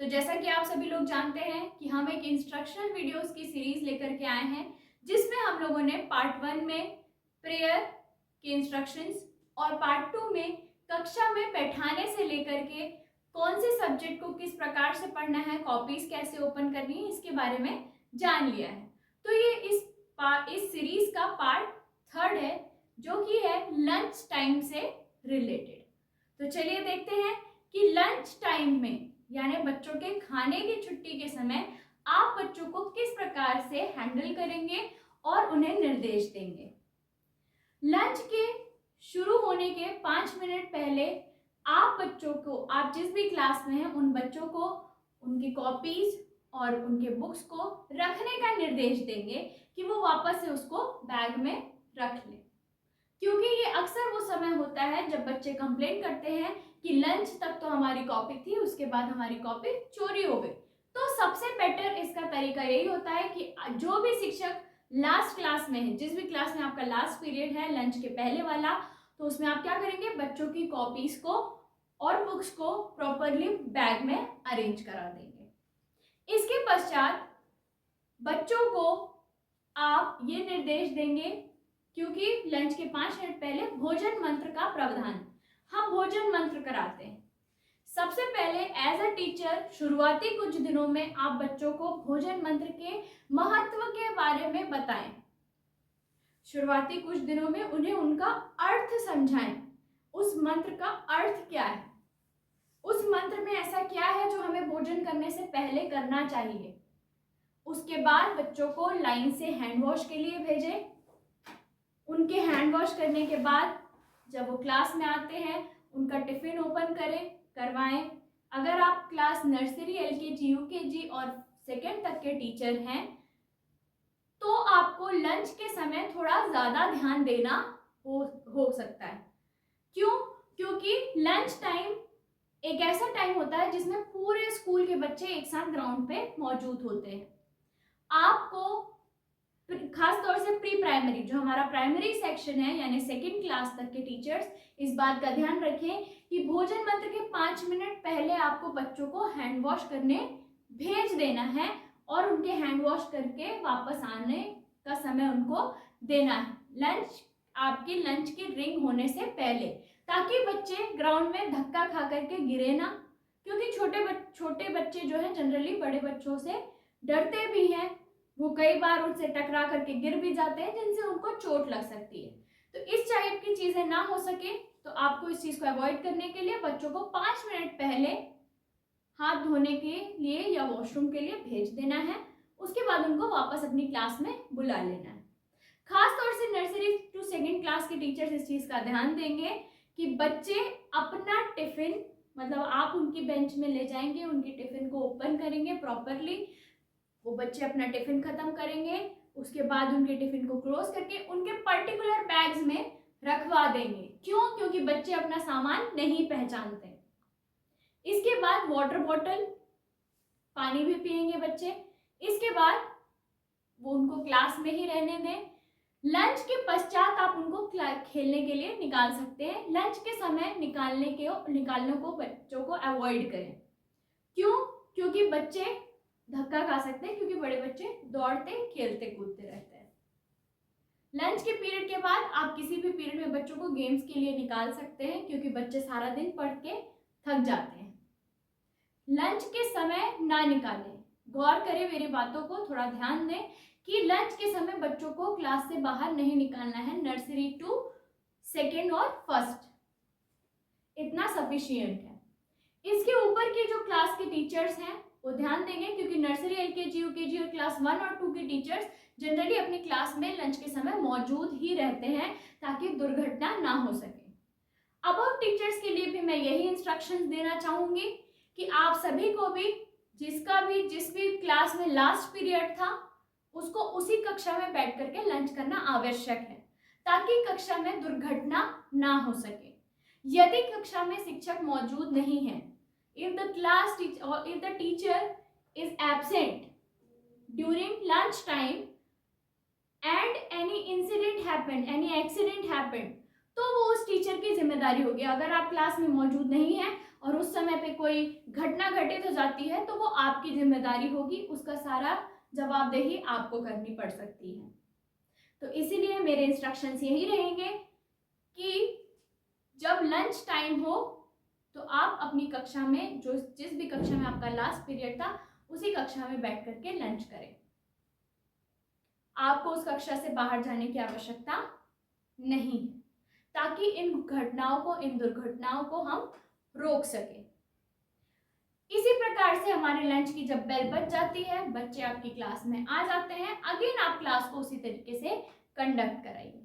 तो जैसा कि आप सभी लोग जानते हैं कि हम एक इंस्ट्रक्शनल वीडियोस की सीरीज लेकर के आए हैं, जिसमें हम लोगों ने पार्ट 1 में प्रेयर के इंस्ट्रक्शंस और पार्ट 2 में कक्षा में बैठाने से लेकर के कौन से सब्जेक्ट को किस प्रकार से पढ़ना है, कॉपीज कैसे ओपन करनी है, इसके बारे में जान लिया है। तो ये इस सीरीज का पार्ट 3 है, जो कि है लंच टाइम से रिलेटेड। तो चलिए देखते हैं कि लंच टाइम में यानी बच्चों के खाने की छुट्टी के समय आप बच्चों को किस प्रकार से हैंडल करेंगे और उन्हें निर्देश देंगे। लंच के शुरू होने के 5 मिनट पहले आप बच्चों को, आप जिस भी क्लास में हैं उन बच्चों को उनकी कॉपीज और उनके बुक्स को रखने का निर्देश देंगे कि वो वापस से उसको बैग में रख लें, क्योंकि ये अक्सर वो समय होता है जब बच्चे कंप्लेन करते हैं कि लंच तक तो हमारी कॉपी थी, उसके बाद हमारी कॉपी चोरी हो गई। तो सबसे बेटर इसका तरीका यही होता है कि जो भी शिक्षक लास्ट क्लास में है, जिस भी क्लास में आपका लास्ट पीरियड है लंच के पहले वाला, तो उसमें आप क्या करेंगे, बच्चों की कॉपीज को और बुक्स को प्रॉपरली बैग में अरेंज करा देंगे। इसके पश्चात बच्चों को आप ये निर्देश देंगे, क्योंकि लंच के 5 मिनट पहले भोजन मंत्र का प्रावधान, हम भोजन मंत्र कराते हैं। सबसे पहले एज अ टीचर शुरुआती कुछ दिनों में आप बच्चों को भोजन मंत्र के महत्व के बारे में बताएं। शुरुआती कुछ दिनों में उन्हें उनका अर्थ समझाएं। उस मंत्र का अर्थ क्या है, उस मंत्र में ऐसा क्या है जो हमें भोजन करने से पहले करना चाहिए। उसके बाद बच्चों को लाइन से हैंड वॉश के लिए भेजें। उनके हैंड वॉश करने के बाद जब वो क्लास में आते हैं उनका टिफिन ओपन करवाएं। अगर आप क्लास नर्सरी, LKG, UKG और 2nd तक के टीचर हैं तो आपको लंच के समय थोड़ा ज़्यादा ध्यान देना हो सकता है। क्यों? क्योंकि लंच टाइम एक ऐसा टाइम होता है जिसमें पूरे स्कूल के बच्चे एक साथ ग्राउंड पे मौजूद होते हैं। आपको खास तौर से प्री प्राइमरी, जो हमारा प्राइमरी सेक्शन है यानी 2nd क्लास तक के टीचर्स, इस बात का ध्यान रखें कि भोजन मंत्र के 5 मिनट पहले आपको बच्चों को हैंड वॉश करने भेज देना है और उनके हैंड वॉश करके वापस आने का समय उनको देना है, आपके लंच के रिंग होने से पहले, ताकि बच्चे ग्राउंड में धक्का खा करके गिरे ना। क्योंकि छोटे बच्चे जो है जनरली बड़े बच्चों से डरते भी हैं, वो कई बार उनसे टकरा करके गिर भी जाते हैं, जिनसे उनको चोट लग सकती है। तो इस टाइप की चीजें ना हो सके तो आपको इस चीज को अवॉइड करने के लिए बच्चों को 5 मिनट पहले हाथ धोने के लिए या वॉशरूम के लिए भेज देना है। उसके बाद उनको वापस अपनी क्लास में बुला लेना है। खास तौर से नर्सरी टू 2nd क्लास के टीचर्स इस चीज का ध्यान देंगे कि बच्चे अपना टिफिन, मतलब आप उनकी बेंच में ले जाएंगे, उनके टिफिन को ओपन करेंगे प्रॉपरली, वो बच्चे अपना टिफिन खत्म करेंगे, उसके बाद उनके टिफिन को क्लोज करके उनके पर्टिकुलर बैग्स में रखवा देंगे। क्यों? क्योंकि बच्चे अपना सामान नहीं पहचानते। इसके बाद वाटर बॉटल, पानी भी पिएंगे बच्चे। इसके बाद वो उनको क्लास में ही रहने दें। लंच के पश्चात आप उनको खेलने के लिए निकाल सकते हैं। लंच के समय निकालने को बच्चों को अवॉइड करें। क्यों? क्योंकि बच्चे धक्का खा सकते हैं, क्योंकि बड़े बच्चे दौड़ते खेलते कूदते रहते हैं। लंच के पीरियड के बाद आप किसी भी पीरियड में बच्चों को गेम्स के लिए निकाल सकते हैं, क्योंकि बच्चे सारा दिन पढ़ के थक जाते हैं। लंच के समय ना निकालें। गौर करें मेरी बातों को, थोड़ा ध्यान दें कि लंच के समय बच्चों को क्लास से बाहर नहीं निकालना है। नर्सरी टू 2nd और 1st, इतना सफिशिएंट है। इसके ऊपर के जो क्लास के टीचर्स हैं वो ध्यान देंगे, क्योंकि नर्सरी, LKG, UKG और क्लास 1 और 2 के टीचर्स जनरली अपनी क्लास में लंच के समय मौजूद ही रहते हैं, ताकि दुर्घटना ना हो सके। अब टीचर्स के लिए भी मैं यही इंस्ट्रक्शंस देना चाहूंगी कि आप सभी को भी जिस भी क्लास में लास्ट पीरियड था उसको उसी कक्षा में बैठ करके लंच करना आवश्यक है, ताकि कक्षा में दुर्घटना ना हो सके। यदि कक्षा में शिक्षक मौजूद नहीं है, if the teacher is absent during lunch time and any accident happened, तो वो उस टीचर की जिम्मेदारी होगी। अगर आप क्लास में मौजूद नहीं है और उस समय पे कोई घटना घटित हो जाती है तो वो आपकी जिम्मेदारी होगी, उसका सारा जवाबदेही आपको करनी पड़ सकती है। तो इसीलिए मेरे इंस्ट्रक्शंस यही रहेंगे कि जब लंच टाइम हो तो आप अपनी कक्षा में, जो जिस भी कक्षा में आपका लास्ट पीरियड था, उसी कक्षा में बैठ करके लंच करें। आपको उस कक्षा से बाहर जाने की आवश्यकता नहीं है, ताकि इन घटनाओं को, इन दुर्घटनाओं को हम रोक सके। इसी प्रकार से हमारे लंच की जब बेल बज जाती है, बच्चे आपकी क्लास में आ जाते हैं, अगेन आप क्लास को उसी तरीके से कंडक्ट कराइए।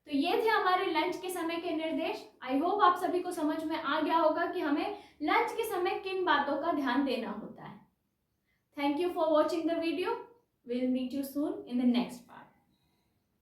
तो ये थे हमारे लंच के समय के निर्देश। आई होप आप सभी को समझ में आ गया होगा कि हमें लंच के समय किन बातों का ध्यान देना होता है। Thank you for watching the video. Will meet you soon in the next